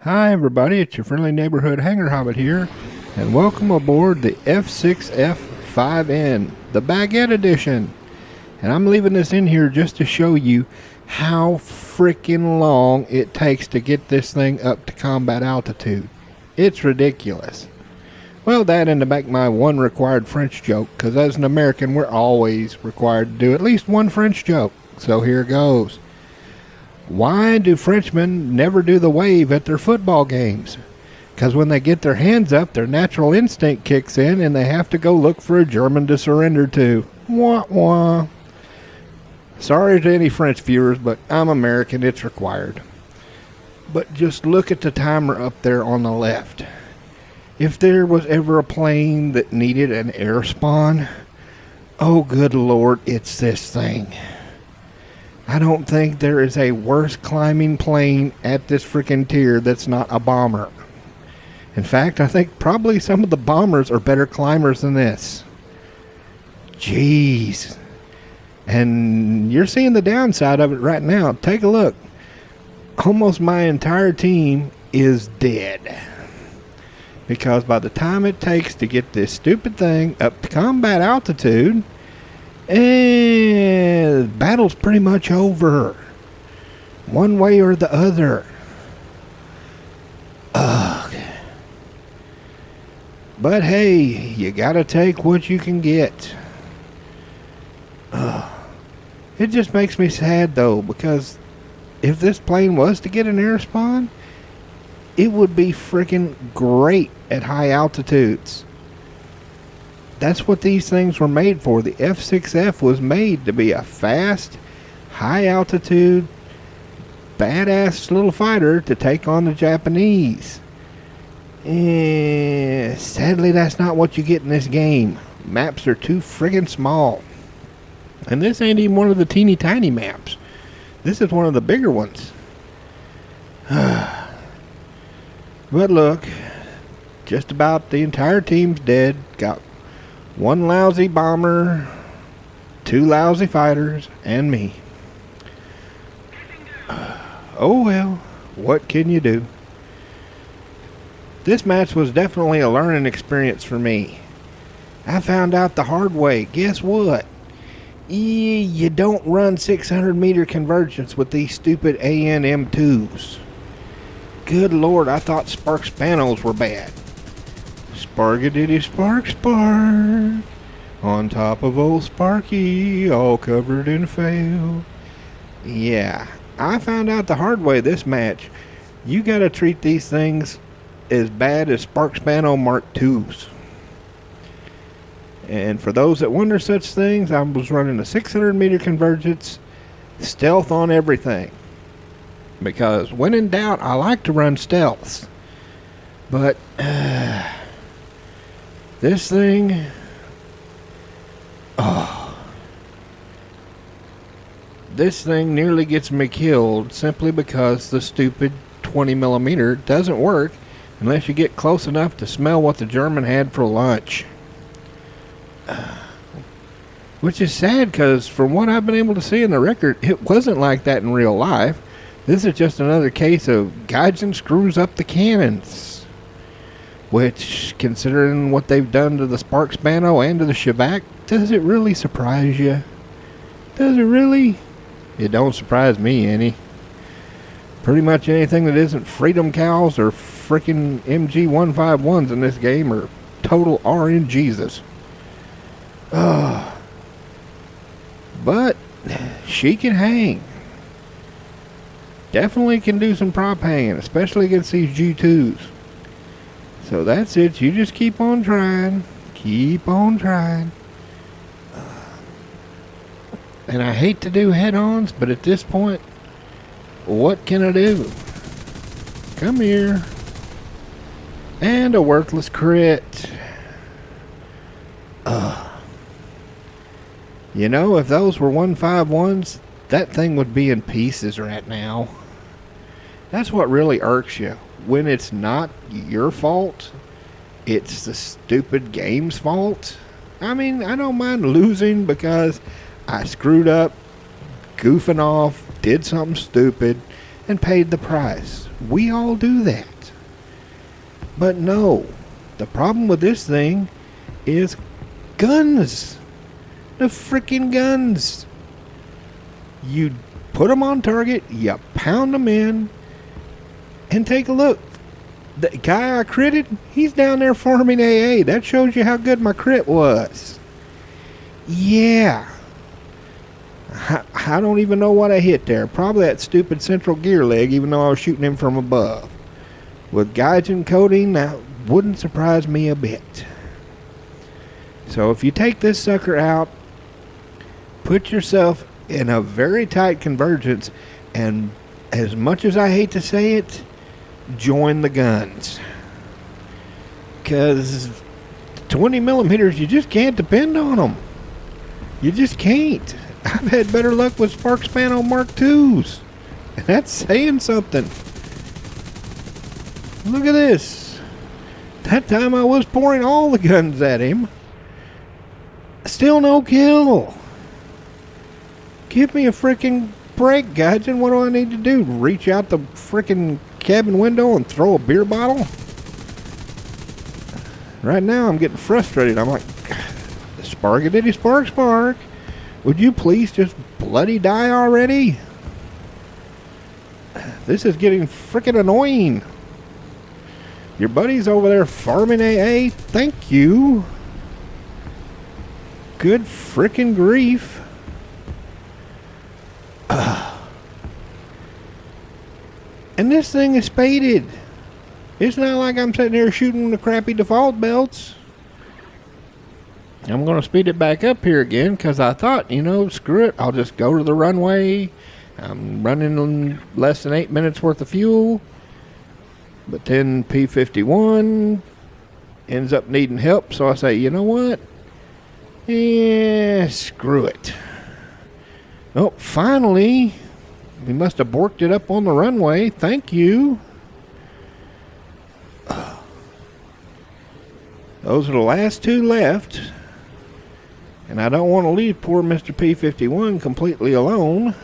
Hi everybody, it's your friendly neighborhood hanger hobbit here, and welcome aboard the F6F-5N, the Baguette Edition. And I'm leaving this in here just to show you how freaking long it takes to get this thing up to combat altitude. It's ridiculous. Well, that and to make my one required French joke, because as an American we're always required to do at least one French joke. So here goes. Why do Frenchmen never do the wave at their football games? Because when they get their hands up, their natural instinct kicks in and they have to go look for a German to surrender to. Wah wah. Sorry to any French viewers, but I'm American, it's required. But just look at the timer up there on the left. If there was ever a plane that needed an air spawn, oh good Lord, it's this thing. I don't think there is a worse climbing plane at this freaking tier that's not a bomber. In fact, I think probably some of the bombers are better climbers than this. Jeez. And you're seeing the downside of it right now. Take a look. Almost my entire team is dead. Because by the time it takes to get this stupid thing up to combat altitude, the battle's pretty much over. One way or the other. Ugh. But hey, you gotta take what you can get. It just makes me sad though, because if this plane was to get an air spawn, it would be freaking great at high altitudes. That's what these things were made for. The F6F was made to be a fast, high altitude, badass little fighter to take on the Japanese. Sadly, that's not what you get in this game. Maps are too friggin' small. And this ain't even one of the teeny tiny maps. This is one of the bigger ones. But look, just about the entire team's dead. Got one lousy bomber, two lousy fighters, and me. Oh well, what can you do? This match was definitely a learning experience for me. I found out the hard way. Guess what? You don't run 600 meter convergence with these stupid AN-M2s. Good Lord, I thought spark spanos were bad. Spargadiddy spark spark, on top of old Sparky, all covered in fail. Yeah, I found out the hard way this match. You gotta treat these things as bad as Spark Spano Mark IIs. And for those that wonder such things, I was running a 600 meter convergence, stealth on everything. Because when in doubt, I like to run stealths. But this thing, this thing nearly gets me killed simply because the stupid 20 millimeter doesn't work unless you get close enough to smell what the German had for lunch. Which is sad, because from what I've been able to see in the record, it wasn't like that in real life. This is just another case of Gaijin screws up the cannons. Which, considering what they've done to the Spark Spano and to the Shivak, does it really surprise you? Does it really? It don't surprise me any. Pretty much anything that isn't Freedom Cows or freaking MG151s in this game are total RNGesus. But she can hang. Definitely can do some prop hanging, especially against these G2s. So that's it. You just keep on trying. Keep on trying. And I hate to do head-ons, but at this point, what can I do? Come here. And a worthless crit. You know, if those were 151s, that thing would be in pieces right now. That's what really irks you. When it's not your fault, it's the stupid game's fault. I mean, I don't mind losing because I screwed up, goofing off, did something stupid, and paid the price. We all do that. But no, the problem with this thing is guns. The freaking guns. You put them on target, you pound them in, and take a look. The guy I critted, he's down there farming AA. That shows you how good my crit was. Yeah. I don't even know what I hit there. Probably that stupid central gear leg, even though I was shooting him from above. With Gaijin coating, that wouldn't surprise me a bit. So if you take this sucker out, put yourself in a very tight convergence, and as much as I hate to say it, join the guns. Because 20 millimeters, you just can't depend on them. You just can't. I've had better luck with Spark Span on Mark IIs. And that's saying something. Look at this. That time I was pouring all the guns at him. Still no kill. Give me a freaking break, Gaijin. What do I need to do? Reach out the freaking cabin window and throw a beer bottle? Right now I'm getting frustrated. I'm like, Sparkadiddy Spark Spark. Would you please just bloody die already? This is getting freaking annoying. Your buddy's over there farming AA. Thank you. Good freaking grief. And this thing is spaded. It's not like I'm sitting there shooting the crappy default belts. I'm going to speed it back up here again because I thought, screw it. I'll just go to the runway. I'm running less than 8 minutes worth of fuel. But then P-51 ends up needing help. So I say, you know what? Yeah, screw it. Oh, finally. We must have borked it up on the runway. Thank you. Those are the last two left. And I don't want to leave poor Mr. P-51 completely alone.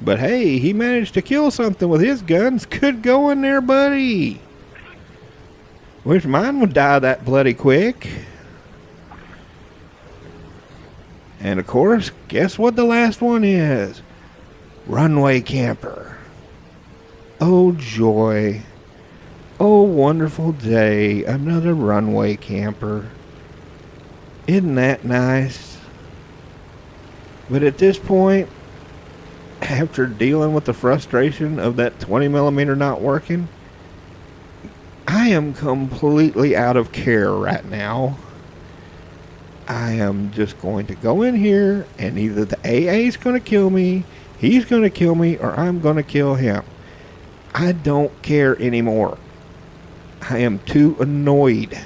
But hey, he managed to kill something with his guns. Good going there, buddy. Wish mine would die that bloody quick. And of course, guess what the last one is? Runway camper. Oh joy. Oh wonderful day. Another runway camper. Isn't that nice? But at this point, after dealing with the frustration of that 20 millimeter not working, I am completely out of care right now. I am just going to go in here and either the AA is going to kill me, he's going to kill me, or I'm going to kill him. I don't care anymore. I am too annoyed.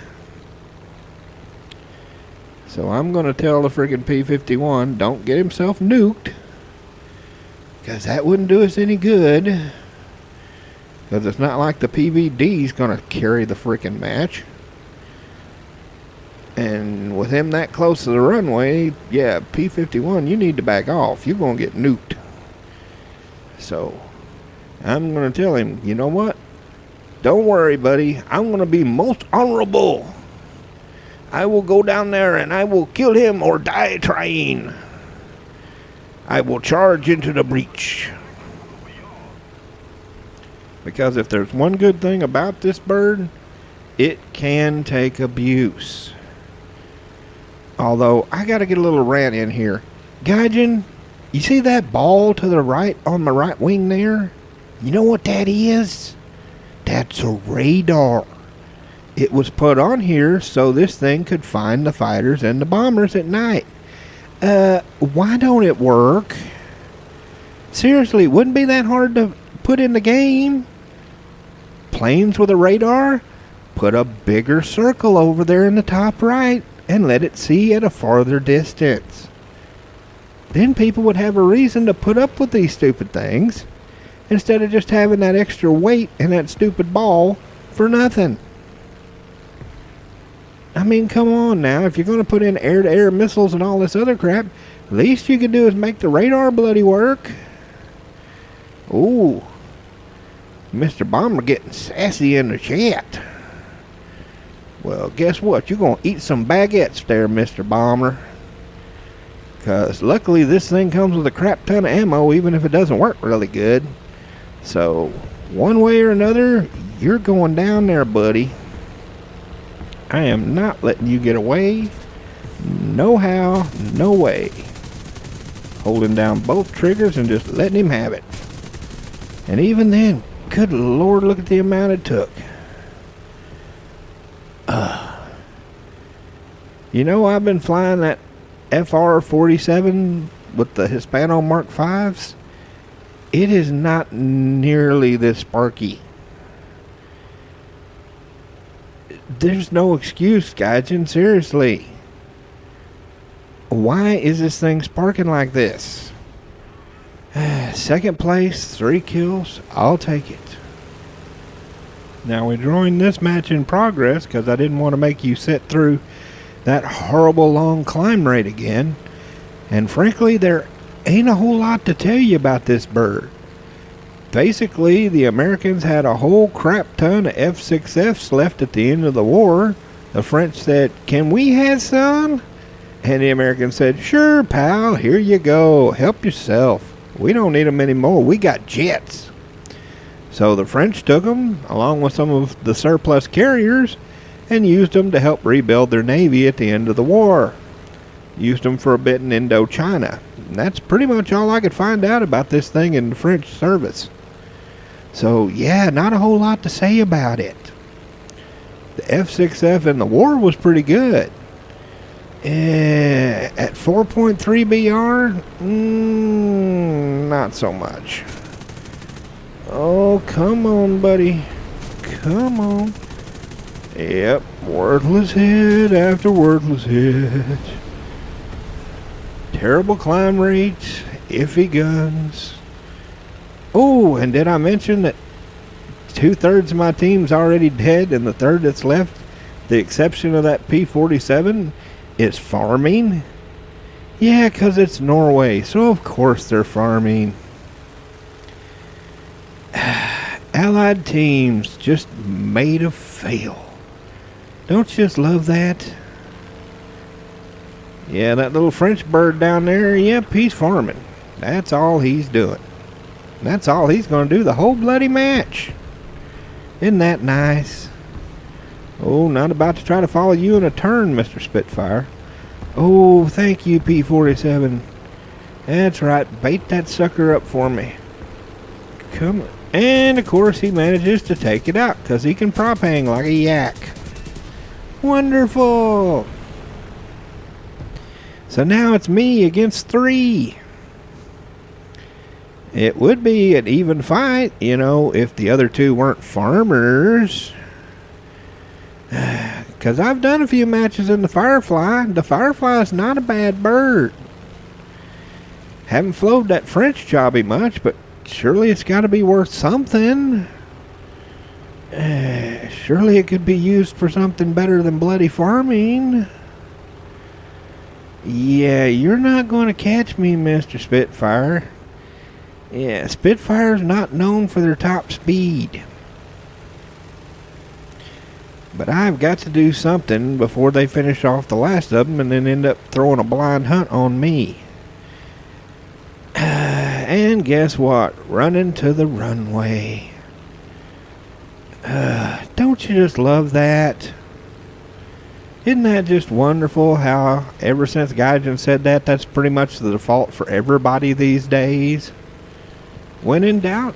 So I'm going to tell the friggin' P-51 don't get himself nuked. Because that wouldn't do us any good. Because it's not like the PVD's going to carry the freaking match. And with him that close to the runway, yeah, P-51, you need to back off. You're going to get nuked. So I'm going to tell him, you know what? Don't worry, buddy. I'm going to be most honorable. I will go down there and I will kill him or die trying. I will charge into the breach. Because if there's one good thing about this bird, it can take abuse. Although, I got to get a little rant in here. Gaijin, you see that ball to the right on the right wing there? You know what that is? That's a radar. It was put on here so this thing could find the fighters and the bombers at night. Why don't it work? Seriously, it wouldn't be that hard to put in the game. Planes with a radar? Put a bigger circle over there in the top right and let it see at a farther distance. Then people would have a reason to put up with these stupid things instead of just having that extra weight and that stupid ball for nothing. I mean, come on now. If you're going to put in air-to-air missiles and all this other crap, least you can do is make the radar bloody work. Ooh. Mr. Bomber getting sassy in the chat. Well, guess what? You're going to eat some baguettes there, Mr. Bomber. Because luckily this thing comes with a crap ton of ammo, even if it doesn't work really good. So, one way or another, you're going down there, buddy. I am not letting you get away. No how, no way. Holding down both triggers and just letting him have it. And even then, good Lord, look at the amount it took. You know, I've been flying that FR-47 with the Hispano Mark Vs. It is not nearly this sparky. There's no excuse, Gaijin, seriously. Why is this thing sparking like this? Second place, 3 kills, I'll take it. Now we're drawing this match in progress because I didn't want to make you sit through that horrible long climb rate again. And frankly, there ain't a whole lot to tell you about this bird. Basically, the Americans had a whole crap ton of F6Fs left at the end of the war. The French said, "Can we have some?" And the Americans said, "Sure, pal, here you go. Help yourself. We don't need them anymore. We got jets." So the French took them, along with some of the surplus carriers, and used them to help rebuild their navy at the end of the war. Used them for a bit in Indochina. And that's pretty much all I could find out about this thing in the French service. So, yeah, not a whole lot to say about it. The F6F in the war was pretty good. At 4.3 BR, not so much. Oh, come on, buddy. Come on. Yep, worthless hit after worthless hit. Terrible climb rates, iffy guns. Oh, and did I mention that 2/3 of my team's already dead and the third that's left, the exception of that P-47, is farming? Yeah, 'cause it's Norway, so of course they're farming. Allied teams just made to fail. Don't you just love that? Yeah, that little French bird down there, yep, he's farming. That's all he's doing. That's all he's going to do the whole bloody match. Isn't that nice? Oh, not about to try to follow you in a turn, Mr. Spitfire. Oh, thank you, P-47. That's right, bait that sucker up for me. Come on. And, of course, he manages to take it out, because he can prop hang like a yak. Wonderful! So now it's me against 3. It would be an even fight, you know, if the other 2 weren't farmers. Because I've done a few matches in the Firefly. The Firefly is not a bad bird. Haven't flowed that French jobby much, but surely it's got to be worth something. Surely it could be used for something better than bloody farming. Yeah, you're not going to catch me, Mr. Spitfire. Yeah, Spitfire's not known for their top speed. But I've got to do something before they finish off the last of them and then end up throwing a blind hunt on me. And guess what? Running to the runway. Don't you just love that? Isn't that just wonderful how ever since Gaijin said that, that's pretty much the default for everybody these days? When in doubt,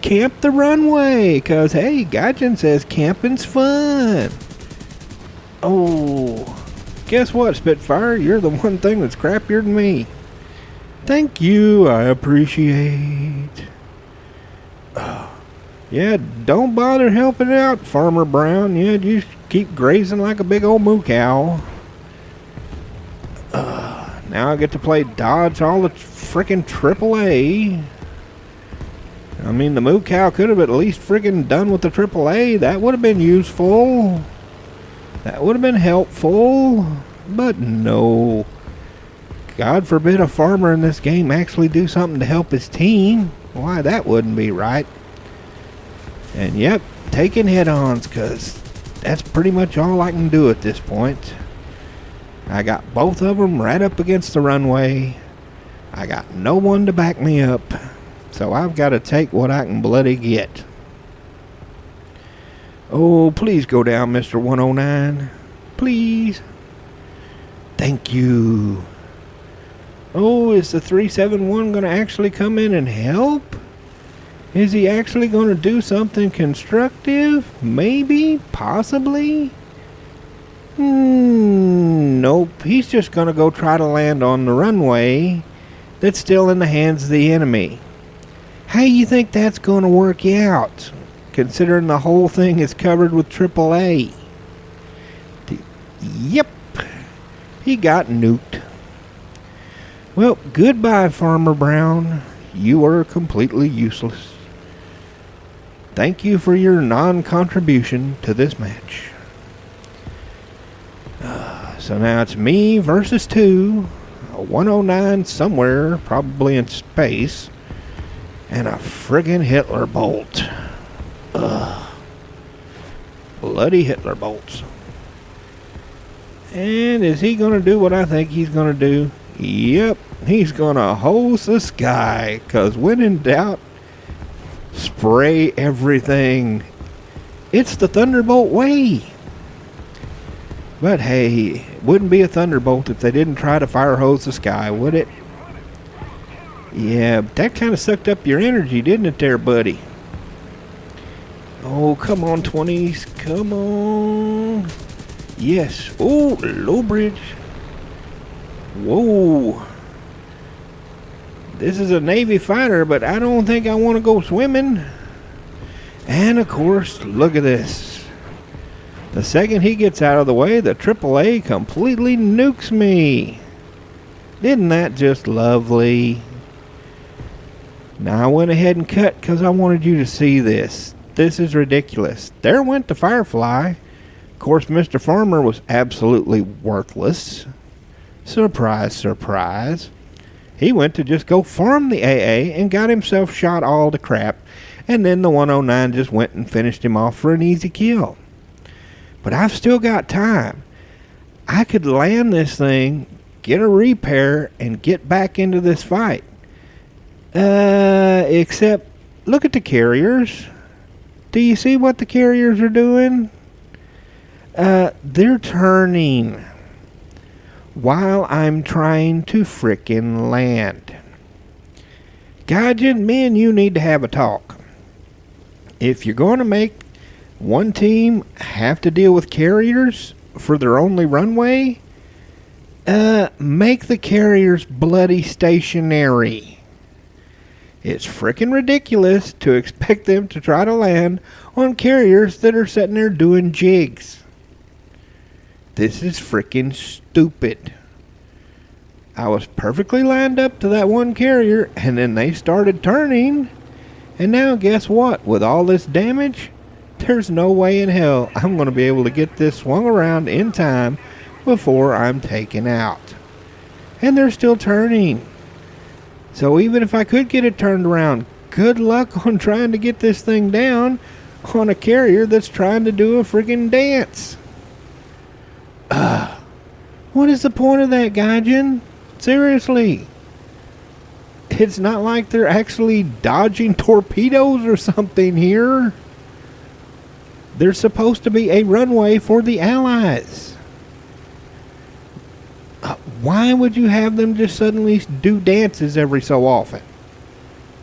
camp the runway, because hey, Gaijin says camping's fun. Oh, guess what, Spitfire? You're the one thing that's crappier than me. Thank you, I appreciate. Yeah, don't bother helping out, Farmer Brown. Yeah, just keep grazing like a big old moo cow. Now I get to play dodge all the frickin' AAA. I mean, the moo cow could have at least friggin' done with the AAA. That would have been useful. That would have been helpful. But no. God forbid a farmer in this game actually do something to help his team. Why, that wouldn't be right. And yep, taking head-ons, because that's pretty much all I can do at this point. I got both of them right up against the runway. I got no one to back me up, so I've got to take what I can bloody get. Oh, please go down, Mr. 109. Please. Thank you. Oh, is the 371 going to actually come in and help? Is he actually going to do something constructive? Maybe? Possibly? Nope. He's just going to go try to land on the runway that's still in the hands of the enemy. How you think that's going to work out, considering the whole thing is covered with AAA? Yep. He got nuked. Well, goodbye, Farmer Brown. You are completely useless. Thank you for your non-contribution to this match. So now it's me versus two. A 109 somewhere, probably in space. And a friggin' Hitler bolt. Bloody Hitler bolts. And is he going to do what I think he's going to do? Yep, he's going to hose the sky. Because when in doubt, spray everything. It's the Thunderbolt way. But hey, it wouldn't be a Thunderbolt if they didn't try to fire hose the sky, would it? Yeah, that kind of sucked up your energy, didn't it there, buddy? Oh, come on, 20s. Come on. Yes. Oh, low bridge. Whoa. This is a Navy fighter, but I don't think I want to go swimming. And, of course, look at this. The second he gets out of the way, the AAA completely nukes me. Isn't that just lovely? Now, I went ahead and cut because I wanted you to see this. This is ridiculous. There went the Firefly. Of course, Mr. Farmer was absolutely worthless. Surprise, surprise. He went to just go farm the AA and got himself shot all to crap. And then the 109 just went and finished him off for an easy kill. But I've still got time. I could land this thing, get a repair, and get back into this fight. Except, look at the carriers. Do you see what the carriers are doing? They're turning while I'm trying to frickin' land. Gaijin, me and you need to have a talk. If you're going to make one team have to deal with carriers for their only runway, make the carriers bloody stationary. It's frickin' ridiculous to expect them to try to land on carriers that are sitting there doing jigs. This is frickin' stupid. I was perfectly lined up to that one carrier, and then they started turning. And now guess what? With all this damage, there's no way in hell I'm going to be able to get this swung around in time before I'm taken out. And they're still turning. So even if I could get it turned around, good luck on trying to get this thing down on a carrier that's trying to do a friggin' dance. What is the point of that, Gaijin? Seriously. It's not like they're actually dodging torpedoes or something here. There's supposed to be a runway for the Allies. Why would you have them just suddenly do dances every so often?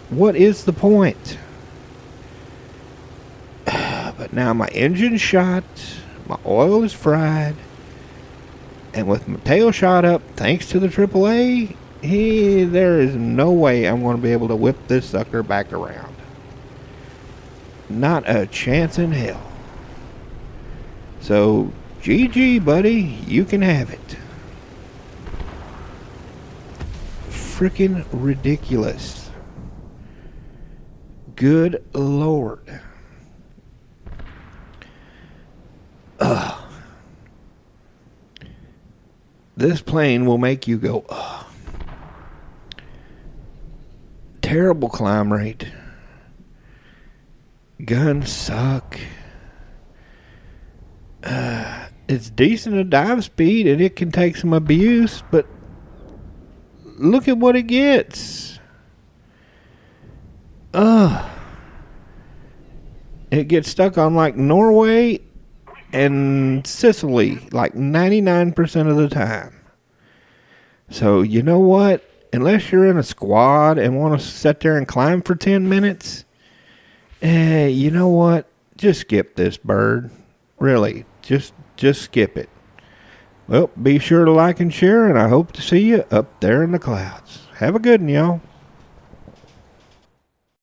What is the point? But now my engine's shot, my oil is fried, and with my tail shot up, thanks to the AAA, there is no way I'm going to be able to whip this sucker back around. Not a chance in hell. So, GG, buddy, you can have it. Freaking ridiculous. Good Lord. Ugh. This plane will make you go, ugh. Terrible climb rate. Guns suck. It's decent at dive speed, and it can take some abuse, but look at what it gets. It gets stuck on like Norway and Sicily like 99% of the time. So you know what? Unless you're in a squad and want to sit there and climb for 10 minutes, you know what? Just skip this bird. Really, just skip it. Well, be sure to like and share, and I hope to see you up there in the clouds. Have a good one, y'all.